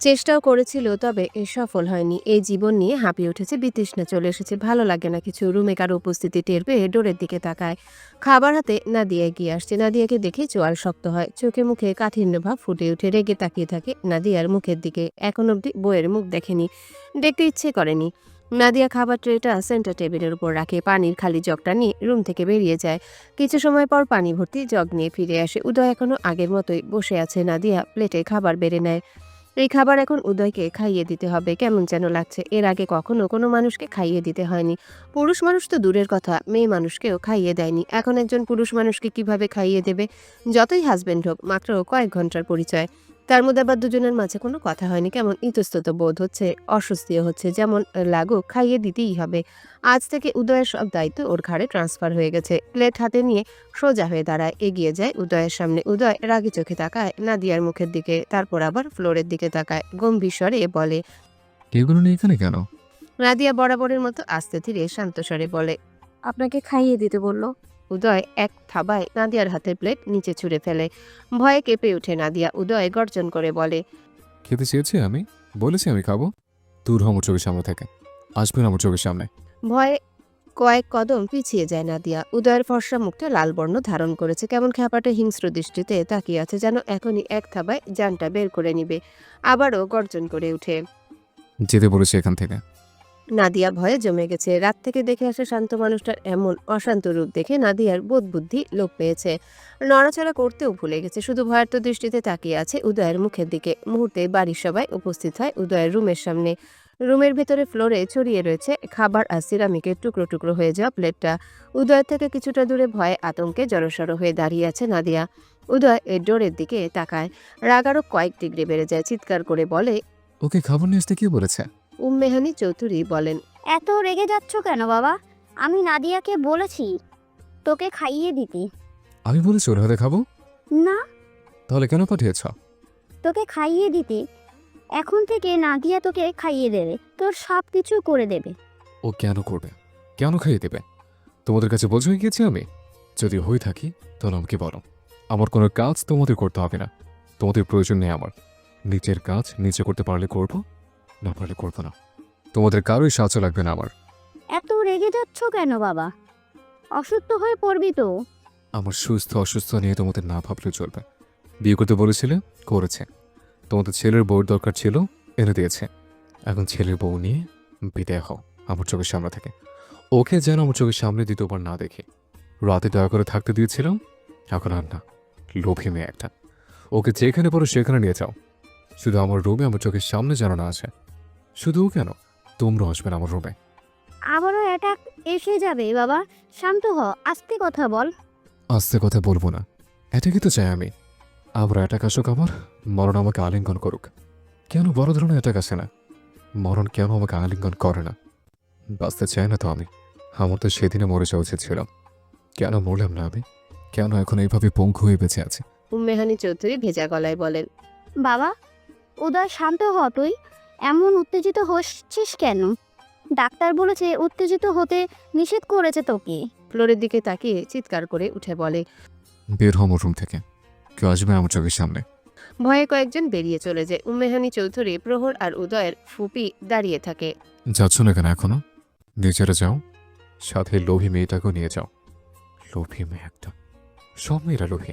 চেষ্টাও করেছিল, তবে সফল হয়নি। এই জীবন নিয়ে হাঁপিয়ে উঠেছে, বিতৃষ্ণা চলে এসেছে, ভালো লাগে না কিছু। রুমে কারো উপস্থিতি টের পেয়ে ডোরের দিকে তাকায়। খাবার হাতে নাদিয়া এগিয়ে আসছে। নাদিয়াকে দেখে চোয়াল শক্ত হয়, চোখে মুখে কাঠিন্য ভাব ফুটে উঠে। রেগে তাকিয়ে থাকে নাদিয়ার মুখের দিকে। এখন অবধি বইয়ের মুখ দেখেনি, দেখতে ইচ্ছে করেনি। নাদিয়া খাবার ট্রেটা সেন্টার টেবিলের উপর রাখে, পানির খালি জগটা নিয়ে রুম থেকে বেরিয়ে যায়। কিছু সময় পর পানি ভর্তি জগ নিয়ে ফিরে আসে। উদয় এখনো আগের মতোই বসে আছে। নাদিয়া প্লেটে খাবার বেড়ে নেয়। এই খাবার এখন উদয়কে খাইয়ে দিতে হবে, কেমন যেন লাগছে। এর আগে কখনো কোনো মানুষকে খাইয়ে দিতে হয়নি। পুরুষ মানুষ তো দূরের কথা, মেয়ে মানুষকেও খাইয়ে দেয়নি। এখন একজন পুরুষ মানুষকে কিভাবে খাইয়ে দেবে? যতই হাজবেন্ড হোক, মাত্র কয়েক ঘন্টার পরিচয়। তার মধ্যে আবার দুজনের মাঝে কোনো কথা হয়নি। কেমন ইতস্তত বোধ হচ্ছে, অস্বস্তিও হচ্ছে। যেমন লাগুক, খাইয়ে দিতেই হবে। আজ থেকে উদয়ের সব দায়িত্ব ওর ঘাড়ে ট্রান্সফার হয়ে গেছে। প্লেট হাতে নিয়ে সোজা হয়ে দাঁড়ায়, এগিয়ে যায় উদয়ের সামনে। উদয় রাগি চোখে তাকায় নাদিয়ার মুখের দিকে, তারপর আবার ফ্লোরের দিকে তাকায়। গম্ভীর স্বরে বলে, এগুলো নিয়ে এখানে কেন? নাদিয়া বরাবরের মতো আস্তে ধীরে শান্ত স্বরে বলে, আপনাকে খাইয়ে দিতে বললো। উদয় এক থাবায় নাদিয়ার হাতের প্লেট নিচে ছুঁড়ে ফেলে। ভয়ে কেঁপে ওঠে নাদিয়া। উদয় গর্জন করে বলে, খেতে চেয়েছি আমি, বলেছি আমি খাবো। দূর হ আমার চোখের সামনে থেকে, আসবে না আমার চোখের সামনে। ভয়ে কয়েক কদম পিছিয়ে যায় নাদিয়া। উদয়ের ফর্সা মুখটা লাল বর্ণ ধারণ করেছে, কেমন খ্যাপাটে হিংস্র দৃষ্টিতে তাকিয়ে আছে, যেন এখনই এক থাবায় জানটা বের করে নিবে। আবারও গর্জন করে উঠে। যেতে বলেছি এখান থেকে। নাদিয়া ভয়ে জমে গেছে। রাত থেকে দেখে আসা শান্ত মানুষটার এমন অশান্ত রূপ দেখে নাদিয়ার বোধ বুদ্ধি লোপ পেয়েছে। নড়াচড়া করতেও ভুলে গেছে, শুধু ভয়ার্ত দৃষ্টিতে তাকিয়ে আছে উদয়ের মুখের দিকে। মুহূর্তে বাড়ির সবাই উপস্থিত হয় উদয়ের রুমের সামনে। রুমের ভেতরে ফ্লোরে ছড়িয়ে রয়েছে খাবার আর সিরামিকের টুকরো টুকরো হয়ে যাওয়া প্লেটটা। উদয়ের থেকে কিছুটা দূরে ভয়ে আতঙ্কে জড়সড় হয়ে দাঁড়িয়ে আছে নাদিয়া। উদয় এর ডোরের দিকে তাকায়। রাগ আরো কয়েক ডিগ্রি বেড়ে যায়, চিৎকার করে বলে। ওকে খাবার নিয়ে আসতে কি বলেছে? মেহানি চৌধুরী বলেন, এত রেগে যাচ্ছ কেন বাবা? আমি নাদিয়াকে বলেছি তোকে খাইয়ে দিতে। আমি বলেছি ওর হাতে খাবো? না, তাহলে কেন পাঠিয়েছ? তোকে খাইয়ে দিতে। এখন থেকে নাদিয়া তোকে খাইয়ে দেবে, তোর সব কিছু করে দেবে। ও কেন করবে? কেন খাইয়ে দেবে? তোমাদের কাছে বোঝ হয়ে গেছি আমি? যদি হয়ে থাকি তাহলে আমাকে বলো। আমার কোনো কাজ তোমাদের করতে হবে না, তোমাদের প্রয়োজন নেই আমার। নিজের কাজ নিজে করতে পারলে করবো, না পারলে করবো না। তোমাদের কারোই সাহায্য লাগবে না আমার। এত রেগে যাচ্ছ কেন বাবা? অসুস্থ হয়ে পড়বি তো। আমার সুস্থ অসুস্থ নিয়ে তোমাদের না ভাবলেও চলবে। বিয়ে করতে বলেছিলে, করেছে। তোমাদের ছেলের বউর দরকার ছিল, এনে দিয়েছে। এখন ছেলের বউ নিয়ে বিদায় হও আমার চোখের সামনে থেকে। ওকে যেন আমার চোখের সামনে দ্বিতীয়বার না দেখে। রাতে দয়া করে থাকতে দিয়েছিলাম, এখন আর না। লোভী মেয়ে একটা। ওকে যেখানে পড়ো সেখানে নিয়ে যাও, শুধু আমার রুমে আমার চোখের সামনে যেন না আসে। শুধু ও কেন, তোমরা আসবে না আমার রুমে। আবারও অ্যাটাক এসে যাবে বাবা, শান্ত হ, আস্তে কথা বল। আস্তে কথা বলবো না, এটাকে তো চাই আমি। আবার অ্যাটাক আসুক আমার, মরণ আমাকে আলিঙ্গন করুক। কেন বড় ধরনের অ্যাটাক আসে না? মরণ কেন আমাকে আলিঙ্গন করে না? বাঁচতে চাই না তো আমি। আমার তো সেদিনে মরে যাওয়া উচিত ছিল। কেন মরলাম না আমি? কেন এখন এইভাবে পঙ্গু হয়ে বেঁচে আছে? মেহানি চৌধুরী ভেজা গলায় বলেন, বাবা, উদয় শান্ত হ তুই। এমন উত্তেজিত হচ্ছিস কেন? ডাক্তার বলেছে উত্তেজিত হতে নিষেধ করেছে তোকে। ফ্লোরের দিকে তাকিয়ে চিৎকার করে উঠে বলে, বের হও আমার রুম থেকে, কেউ আসবে আমার চোখের সামনে। ভয়ে কয়েকজন বেরিয়ে চলে যায়। মেহানি চৌধুরী, প্রহর আর উদয়ের ফুপি দাঁড়িয়ে থাকে। যাচ্ছ না কেন এখনো? নিজেরা যাও, সাথে লোভী মেয়েটাকেও নিয়ে যাও। লোভী মেয়ে একটা। সব মেয়েরা লোভী।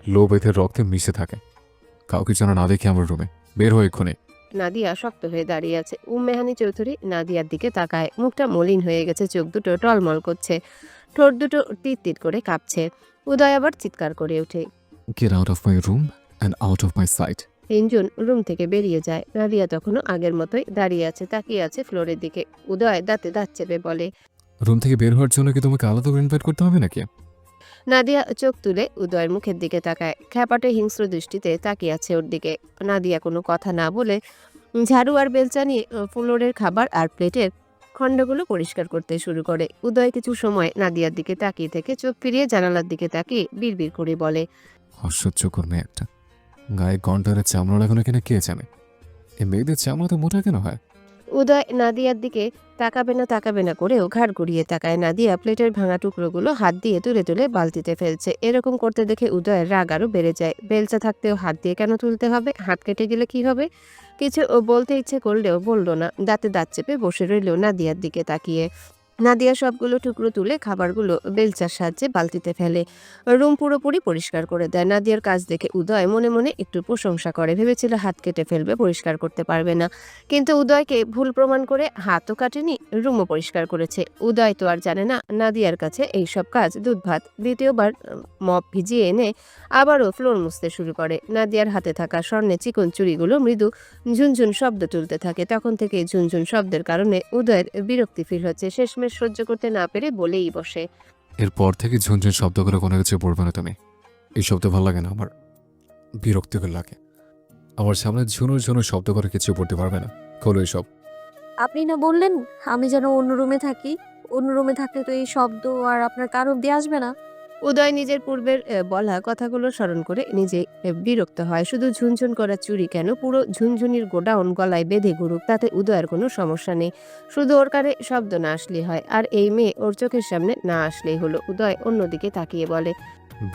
লোভ এদের রক্তে মিশে থাকে। কাউকে যেন না দেখে আমার রুমে। বের হয়ে এক্ষুনি। নাদিয়া শক্ত হয়ে দাঁড়িয়ে আছে। মেহানি চৌধুরী নাদিয়ার দিকে তাকায়। মুখটা মলিন হয়ে গেছে, চোখ দুটো টলমল করছে, ঠোঁট দুটো টিট টিট করে কাঁপছে। উদয় আবার চিৎকার করে ওঠে, Get out of my room and out of my sight. তিনজন রুম থেকে বেরিয়ে যায়। নাদিয়া তখনও আগের মতোই দাঁড়িয়ে আছে, তাকিয়ে আছে ফ্লোরের দিকে। উদয় দাঁতে দাঁত চেপে বলে, রুম থেকে বের হওয়ার জন্য কি তোমাকে আলাদা করে ইনভাইট করতে হবে নাকি? নাদিয়া চোখ তুলে উদয়ের মুখের দিকে তাকায়। খ্যাপাটে হিংস্র দৃষ্টিতে তাকিয়ে আছে ওর দিকে। নাদিয়া কোনো কথা না বলে ঝাড়ু আর বেলচা নিয়ে ফ্লোরের খাবার আর প্লেটের খণ্ডগুলো পরিষ্কার করতে শুরু করে। উদয় কিছু সময় নাদিয়ার দিকে তাকিয়ে থেকে চোখ ফিরিয়ে জানালার দিকে তাকিয়ে বিড়বিড় করে বলে, অসহ্যকর মেয়ে একটা। গায়ে গন্ডারের চামড়া লাগানো কিনা কে জানে। এই মেয়েদের চামড়া তো মোটা কেন হয়? উদয় নাদিয়ার দিকে তাকাবে না করেও ঘাড় ঘুরিয়ে তাকায়। নাদিয়া প্লেটের ভাঙা টুকরোগুলো হাত দিয়ে তুলে তুলে বালতিতে ফেলছে। এরকম করতে দেখে উদয়ের রাগ আরও বেড়ে যায়। বেলচা থাকতেও হাত দিয়ে কেন তুলতে হবে? হাত কেটে গেলে কি হবে? কিছু বলতে ইচ্ছে করলেও বলল না। দাঁতে দাঁত চেপে বসে রইল নাদিয়ার দিকে তাকিয়ে। নাদিয়া সবগুলো টুকরো তুলে খাবারগুলো বেলচার সাহায্যে বালতিতে ফেলে। রুম পুরোপুরি পরিষ্কার করে দেয়। নাদিয়ার কাজ দেখে উদয় মনে মনে একটু প্রশংসা করে। ভেবেছিল হাত কেটে ফেলবে, পরিষ্কার করতে পারবে না, কিন্তু উদয়কে ভুল প্রমাণ করে হাতও কাটেনি, রুমও পরিষ্কার করেছে। উদয় তো আর জানে না নাদিয়ার কাছে এই সব কাজ দুধ ভাত। দ্বিতীয়বার মপ ভিজিয়ে এনে আবারও ফ্লোর মুছতে শুরু করে। নাদিয়ার হাতে থাকা স্বর্ণের চিকন চুড়িগুলো মৃদু ঝুনঝুন শব্দ তুলতে থাকে। তখন থেকে ঝুনঝুন শব্দের কারণে উদয়ের বিরক্তি ফিল হচ্ছে। শেষমেশ সহ্য করতে না পেরে বলেই বসে, এরপর থেকে ঝুনঝুন শব্দ করে কোনো কিছু পড়বে না তুমি। এই শব্দ ভালো লাগে না আমার, বিরক্তিকর লাগে। আমার সামনে ঝুনুর ঝুনুর শব্দ করে কিছু পড়তে পারবে না। খোলো এসব। আপনি না বললেন আমি যেন অন্য রুমে থাকি? অন্য রুমে থাকলে তো এই শব্দ আর আপনার কান অব্দি আসবে না। উদয় নিজের পূর্বের বলা কথাগুলো স্মরণ করে নিজে বিরক্ত হয়। শুধু ঝুনঝুন করা চুরি কেন, পুরো ঝুনঝুনির গোডাউন গলায় বেঁধে ঘুরুক, তাতে উদয়ের কোনো সমস্যা নেই। শুধু ওর কানে শব্দ না আসলেই হয়, আর এই মেয়ে ওর চোখের সামনে না আসলেই হলো। উদয় অন্যদিকে তাকিয়ে বলে,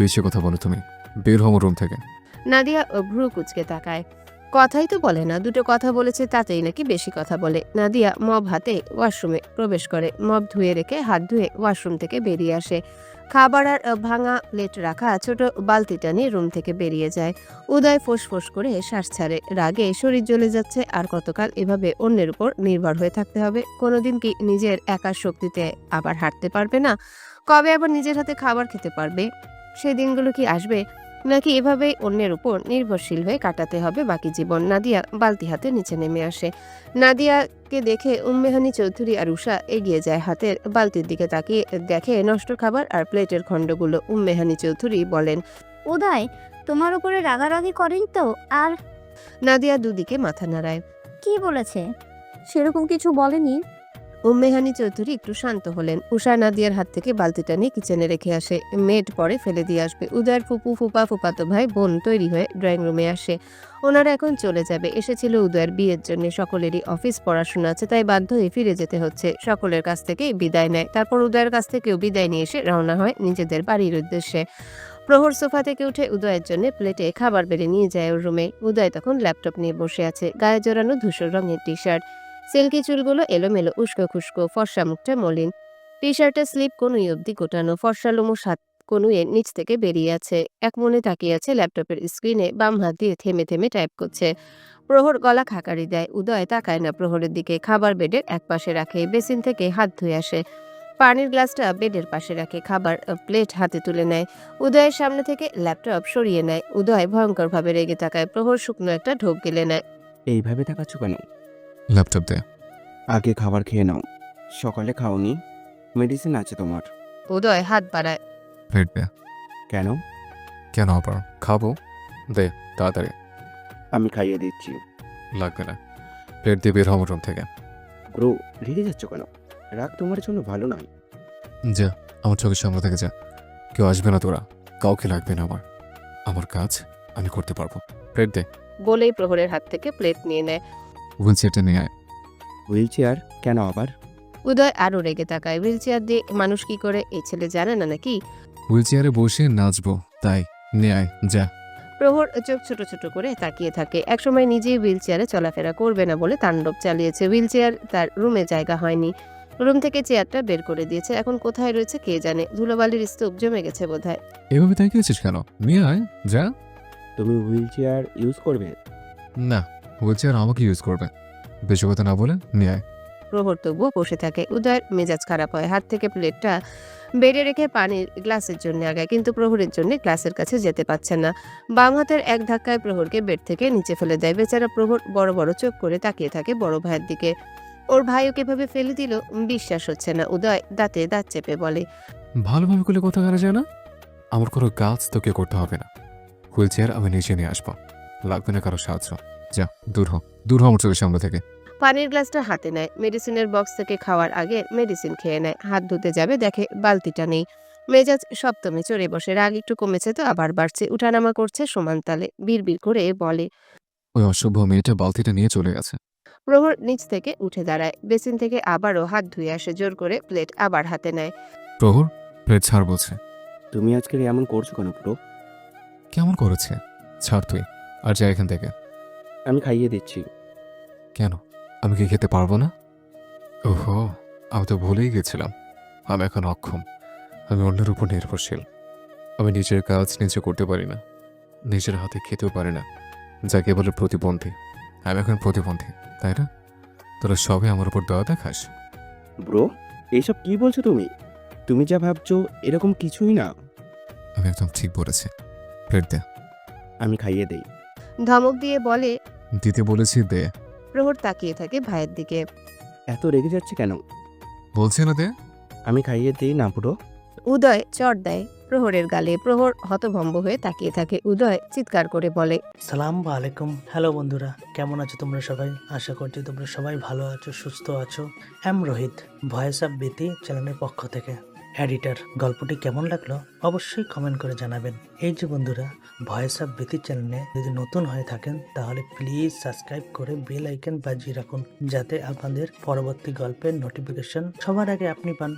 বেশি কথা বলো তুমি, বের হও আমার রুম থেকে। নাদিয়া ভ্রু কুচকে তাকায়। কথাই তো বলে না, দুটো কথা বলেছে তাতেই নাকি বেশি কথা বলে। নাদিয়া মব হাতে ওয়াশরুমে প্রবেশ করে। মব ধুয়ে রেখে হাত ধুয়ে ওয়াশরুম থেকে বেরিয়ে আসে। খাবার আর ভাঙা প্লেট রাখা ছোট বালতিটা নিয়ে রুম থেকে বেরিয়ে যায়। উদয় ফোঁস করে শ্বাস ছাড়ে। রাগে শরীর জ্বলে যাচ্ছে। আর কতকাল এভাবে অন্যের উপর নির্ভর হয়ে থাকতে হবে? কোনোদিন কি নিজের একার শক্তিতে আবার হাঁটতে পারবে না? কবে আবার নিজের হাতে খাবার খেতে পারবে? সেই দিনগুলো কি আসবে? নাকি এভাবেই অন্যের উপর নির্ভরশীল হয়ে কাটাতে হবে বাকি জীবন? নাদিয়া বালতি হাতে নিচে নেমে আসে। নাদিয়াকে দেখে উম্মেহানি চৌধুরী আর উষা এগিয়ে যায়। হাতের বালতির দিকে তাকিয়ে দেখে নষ্ট খাবার আর প্লেটের খণ্ডগুলো। উম্মেহানি চৌধুরী বলেন, উদয় তোমার উপরে রাগারাগি করেন তো? আর নাদিয়া দুদিকে মাথা নাড়ায়। কি বলেছে? সেরকম কিছু বলেনি। উম্মেহানি চৌধুরী একটু শান্ত হলেন। উষা নাদিয়ার হাত থেকে বালতিটা নিয়ে কিচেনে রেখে আসে। মেড পরে ফেলে দিয়ে আসবে। উদয়ের ফুপু ফুপাতো ভাই বোন তৈরি হয়ে ড্রয়িং রুমে আসে। ওনারা এখন চলে যাবে। এসেছিল উদয়ের বিয়ের জন্য। সকলেরই অফিস পড়াশোনা আছে, তাই বাধ্য হয়ে ফিরে যেতে হচ্ছে। সকলের কাছ থেকে বিদায় নেয়। তারপর উদয়ের কাছ থেকেও বিদায় নিয়ে এসে রওনা হয় নিজেদের বাড়ির উদ্দেশ্যে। প্রহর সোফা থেকে উঠে উদয়ের জন্য প্লেটে খাবার বেড়ে নিয়ে যায় ওর রুমে। উদয় তখন ল্যাপটপ নিয়ে বসে আছে। গায়ে জড়ানো ধূসর রঙের টি শার্ট, সিল্কি চুলগুলো এলোমেলো, উস্কো খুস্কো, ফর্সা মুখটা মলিন। টি শার্টের স্লিপ কনুই অব্দি গোটানো, ফর্সা লোমশ হাত কনুয়ের নিচ থেকে বেরিয়ে আছে। এক মনে তাকিয়ে আছে ল্যাপটপের স্ক্রিনে। বাম হাত দিয়ে থেমে থেমে টাইপ করছে। প্রহর গলা খাকারি দেয়। উদয় তাকায় না প্রহরের দিকে। খাবার বেডের এক পাশে রাখে। বেসিন থেকে হাত ধুয়ে আসে। পানির গ্লাসটা বেডের পাশে রাখে। খাবার প্লেট হাতে তুলে নেয়। উদয়ের সামনে থেকে ল্যাপটপ সরিয়ে নেয়। উদয় ভয়ঙ্করভাবে রেগে তাকায়। প্রহর শুকনো একটা ঢোক গিলে নেয়। এইভাবে তাকাচ্ছ কেন? ল্যাপটপ দে। আগে খাবার খেয়ে নাও। সকালে খাওনি? মেডিসিন আছে তোমার। উদয় হাত বাড়ায়। প্লেট দে। কেন? কেন আবার? খাবো, দে তাড়াতাড়ি। আমি খাইয়ে দিচ্ছি। লাগবে না, প্লেট দিয়ে বের হও আমার রুম থেকে। ব্রো, রেগে যাচ্ছ কেন? রাগ তোমার জন্য ভালো নয়। যা আমার চোখের সামনে থেকে যা। কেউ আসবে না, তোরা কাউকে লাগবে না আমার। আমার কাজ আমি করতে পারবো। প্লেট দে। বলেই প্রহরের হাত থেকে প্লেট নিয়ে নেয়। হুইল চেয়ারটা নিয়ে আয়। হুইল চেয়ার কেন আবার? উদয় আরো রেগে তাকায়। হুইল চেয়ার দিয়ে মানুষ কি করে এই ছেলে জানে না নাকি? হুইল চেয়ারে বসে নাচবো, তাই নিয়ে আয় যা। প্রহর চোখ ছোট ছোট করে তাকিয়ে থাকে। একসময় নিজেই হুইল চেয়ারে চলাফেরা করবে না বলে তাণ্ডব চালিয়েছে। হুইল চেয়ার তার রুমে জায়গা হয়নি। রুম থেকে চেয়ারটা বের করে দিয়েছে। এখন কোথায় রয়েছে কে জানে। ধুলোবালির স্তূপ জমে গেছে বোধহয়। এভাবে তাকিয়েছিস কেন? নিয়ে আয় যা। তুমি হুইল চেয়ার ইউজ করবে? না, হুইল চেয়ার আমাকে ইউজ করবে। বেশি কথা না বলে নিয়ে আয়। প্রহর তবুও বসে থাকে। উদয়ের মেজাজ খারাপ হয়। হাত থেকে প্লেটটা বেড়ে রেখে পানির গ্লাসের জন্য আগায়, কিন্তু প্রহরের জন্য গ্লাসের কাছে যেতে পারছে না। বাম হাতের এক ধাক্কায় প্রহরকে বেড থেকে নিচে ফেলে দেয়। বেচারা প্রহর বড় বড় চোখ করে তাকিয়ে থাকে বড় ভাইয়ের দিকে। ওর ভাই ওকে ভাবে ফেলে দিল, বিশ্বাস হচ্ছে না। উদয় দাঁতে দাঁত চেপে বলে, ভালোভাবে করলে কথা কারা যায় না। আমার কোনো কাজ তোকে করতে হবে না। হুইল চেয়ার আমি নিচে নিয়ে আসবো, লাগবে না কারো সাহায্য। যা দূর হ, দূর হ আমার চোখের সামনে থেকে। পানির গ্লাসটা হাতে নেয়, মেডিসিনের বক্স থেকে খাওয়ার আগে মেডিসিন খেয়ে নেয়। হাত ধুতে যাবে, দেখে বালতিটা নেই। মেজাজ সপ্তমে চড়ে বসে। রাগ একটু কমেছে তো আবার বাড়ছে। উঠানামা করছে সমান তালে। বিড়বিড় করে বলে। ওই অসভ্য মেয়েটা বালতিটা নিয়ে চলে গেছে। প্রহর নিচ থেকে উঠে দাঁড়ায়, বেসিন থেকে আবারও হাত ধুয়ে আসে, জোর করে প্লেট আবার হাতে নেয়। প্রহর, প্লেট ছাড় বলছে। তুমি আজকে এমন করছো কেন ব্রো? কেমন করেছে? ছাড় তুই, আর যা এখান থেকে। আমি খাইয়ে দিচ্ছি। কেন, আমি কি খেতে পারবো না? ওহো, আমি তো ভুলেই গেছিলাম। আমি এখন অক্ষম। আমি অন্যের উপর নির্ভরশীল। আমি নিজের কাজ নিজে করতে পারি না, নিজের হাতে খেতেও পারি না, যাকে বলে প্রতিবন্ধী। আমি এখন প্রতিবন্ধী, তাই না? তোরা সবাই আমার উপর দয়া দেখাস। ব্রো, এইসব কি বলছো তুমি? তুমি যা ভাবছো এরকম কিছুই না। আমি একদম ঠিক বলেছি। প্লেট দে। আমি খাইয়ে দেই। ধমক দিয়ে বলে। দিতে বলেছি, দে। প্রহর তাকিয়ে থাকে ভাইয়ের দিকে। এত রেগে যাচ্ছে কেন? বলছি না দে। আমি খাইয়ে দিই না ব্রো? উদয় চড় দেয় প্রহরের গালে। প্রহর হতভম্ব হয়ে তাকিয়ে থাকে। উদয় চিৎকার করে বলে। সালাম আলাইকুম। হ্যালো বন্ধুরা, কেমন আছো তোমরা সবাই? আশা করছি তোমরা সবাই ভালো আছো, সুস্থ আছো। রোহিত, ভয়েস অফ বিতি চ্যানেলের পক্ষ থেকে এডিটর। গল্পটি কেমন লাগলো অবশ্যই কমেন্ট করে জানাবেন। এই যে বন্ধুরা, ভয়েস অফ বিতি চ্যানেলে যদি নতুন হয়ে থাকেন তাহলে প্লিজ সাবস্ক্রাইব করে বেল আইকন বাজিয়ে রাখুন, যাতে আপনাদের পরবর্তী গল্পের নোটিফিকেশন সবার আগে আপনি পান।